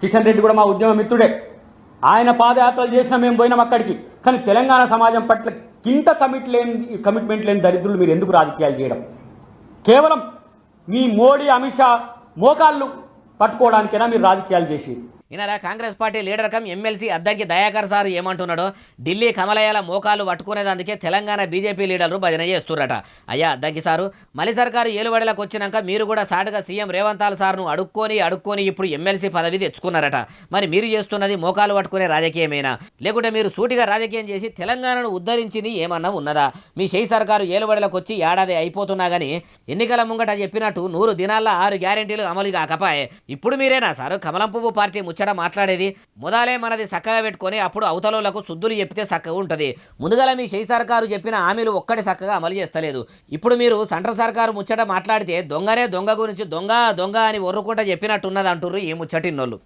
కిషన్ రెడ్డి కూడా మా ఉద్యమ మిత్రుడే. ఆయన పాదయాత్రలు చేసినా మేము పోయినాం అక్కడికి. కానీ తెలంగాణ సమాజం పట్ల ఇంత కమిట్మెంట్ లేని దరిద్రులు మీరు ఎందుకు రాజకీయాలు చేయడం? కేవలం మీ మోడీ అమిత్ షా మోకాళ్ళు పట్టుకోవడానికైనా మీరు రాజకీయాలు చేసి. ఈయన Congress party leader cum MLC Addanki Dayakar sir ఏమంటున్నాడో, ఢిల్లీ కమలయ్యల మోకాలు పట్టుకునేదానికే తెలంగాణ బీజేపీ లీడర్లు భజన చేస్తుర్రట. అయ్యా అద్దంకి సారు, మలి సర్కారు ఏలుబడిలకు వచ్చినాక మీరు కూడా సాటుగా సీఎం రేవంత్ సార్ను అడుక్కొని ఇప్పుడు ఎమ్మెల్సీ పదవి తెచ్చుకున్నారట. మరి మీరు చేస్తున్నది మోకాలు పట్టుకునే రాజకీయమేనా, లేకుంటే మీరు సూటిగా రాజకీయం చేసి తెలంగాణను ఉద్ధరించింది ఏమన్నా ఉన్నదా? మీ షెయి సర్కారు ఏలుబడిలకు వచ్చి ఏడాది అయిపోతున్నా కానీ ఎన్నికల ముంగట చెప్పినట్టు 100 దినాల్లో 6 గ్యారెంటీలు అమలు కాకపాయే. ఇప్పుడు మీరేనా సారు కమలం పువ్వు పార్టీ ముచ్చట మాట్లాడేది? మొదలే మనది చక్కగా పెట్టుకొని అప్పుడు అవతలోళ్లకు శుద్ధులు చెప్తే చక్కగా ఉంటుంది. ముందుగా మీ షెయి సర్కారు చెప్పిన హామీలు ఒక్కటి చక్కగా అమలు చేస్తలేదు. ఇప్పుడు మీరు సెంట్రల్ సర్కారు ముచ్చట మాట్లాడితే దొంగనే దొంగ గురించి దొంగ దొంగ అని ఒర్రుకుంటా చెప్పినట్టున్నది అంటుర్రు ఈ ముచ్చటిన్నోళ్ళు.